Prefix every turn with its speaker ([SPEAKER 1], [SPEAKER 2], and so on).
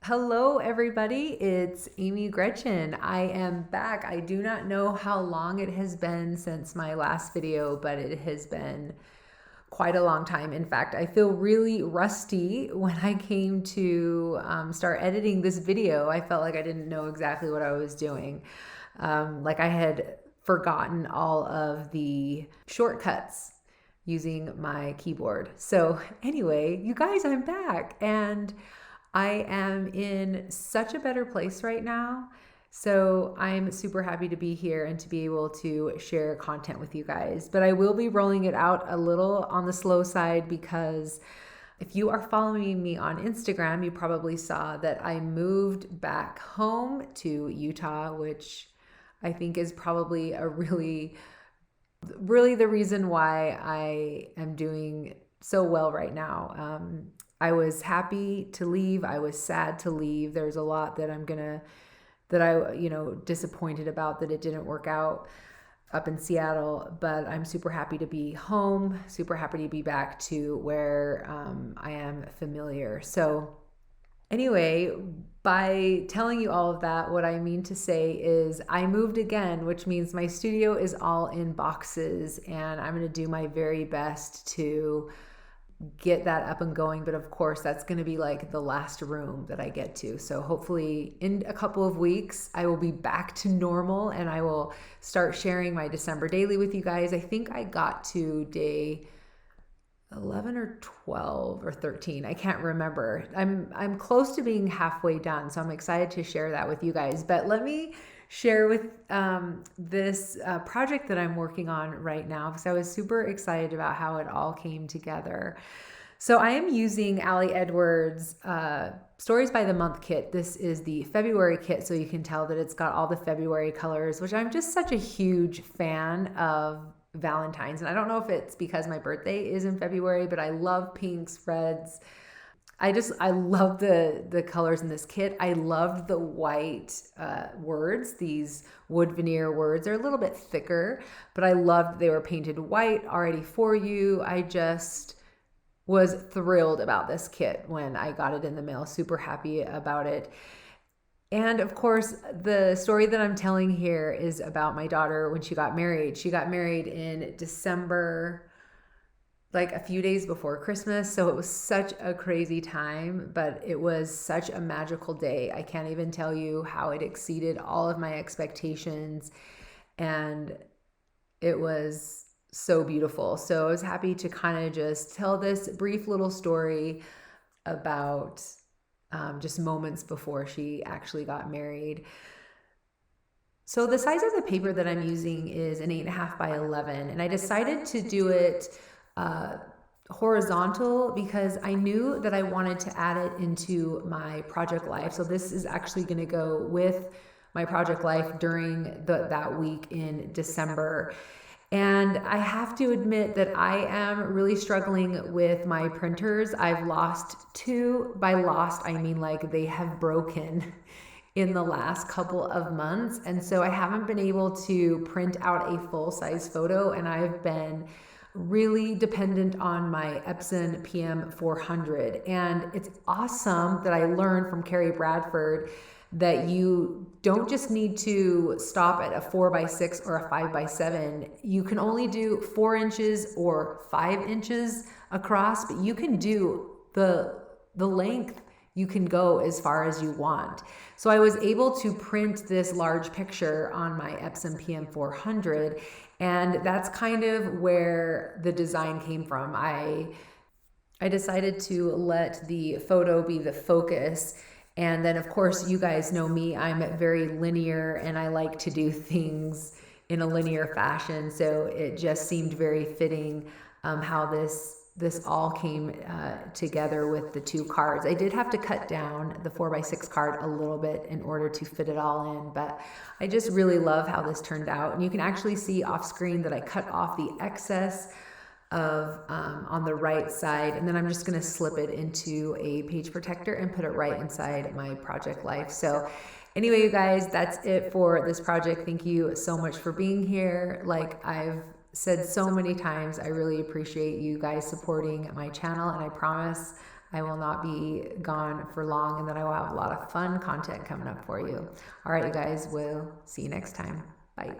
[SPEAKER 1] Hello, everybody. It's Amy Gretchen. I am back. I do not know how long it has been since my last video, but it has been quite a long time. In fact, I feel really rusty when I came to start editing this video. I felt like I didn't know exactly what I was doing. Like I had forgotten all of the shortcuts using my keyboard. So, anyway, you guys, I'm back and I am in such a better place right now. So I'm super happy to be here and to be able to share content with you guys. But I will be rolling it out a little on the slow side because if you are following me on Instagram, you probably saw that I moved back home to Utah, which I think is probably a really the reason why I am doing so well right now. I was happy to leave. I was sad to leave. There's a lot that disappointed about that it didn't work out up in Seattle, but I'm super happy to be home, super happy to be back to where I am familiar. So anyway, by telling you all of that, what I mean to say is I moved again, which means my studio is all in boxes, and I'm going to do my very best to get that up and going. But of course, that's going to be like the last room that I get to. So hopefully in a couple of weeks, I will be back to normal and I will start sharing my December daily with you guys. I think I got to day 11 or 12 or 13. I can't remember. I'm close to being halfway done, so I'm excited to share that with you guys. But let me share with this project that I'm working on right now because I was super excited about how it all came together. So I am using Ali Edwards' Stories by the Month kit. This is the February kit, so you can tell that it's got all the February colors, which I'm just such a huge fan of Valentine's. And I don't know if it's because my birthday is in February, but I love pinks, reds. I love the colors in this kit. I loved the white words, these wood veneer words. They're a little bit thicker, but I loved they were painted white already for you. I just was thrilled about this kit when I got it in the mail, super happy about it. And of course, the story that I'm telling here is about my daughter when she got married. She got married in December, like a few days before Christmas. So it was such a crazy time, but it was such a magical day. I can't even tell you how it exceeded all of my expectations. And it was so beautiful. So I was happy to kind of just tell this brief little story about just moments before she actually got married. So the size of the paper that I'm using is an 8.5 by 11, and I decided to do it horizontal because I knew that I wanted to add it into my project life. So this is actually going to go with my project life during that week in December. And I have to admit that I am really struggling with my printers. I've lost two. By lost, I mean like they have broken in the last couple of months. And so I haven't been able to print out a full-size photo, and I've been really dependent on my Epson PM 400. And it's awesome that I learned from Carrie Bradford that you don't just need to stop at a 4x6 or a 5x7. You can only do 4 inches or 5 inches across, but you can do the length. You can go as far as you want. So I was able to print this large picture on my Epson PM 400, and that's kind of where the design came from. I decided to let the photo be the focus. And then, of course, you guys know me, I'm very linear and I like to do things in a linear fashion. So it just seemed very fitting how this all came together with the two cards. I did have to cut down the 4x6 card a little bit in order to fit it all in, but I just really love how this turned out. And you can actually see off screen that I cut off the excess of on the right side, and then I'm just going to slip it into a page protector and put it right inside my project life. So anyway, you guys, that's it for this project. Thank you so much for being here. Like I've said so many times, I really appreciate you guys supporting my channel, and I promise I will not be gone for long and that I will have a lot of fun content coming up for you. All right, you guys, we'll see you next time. Bye.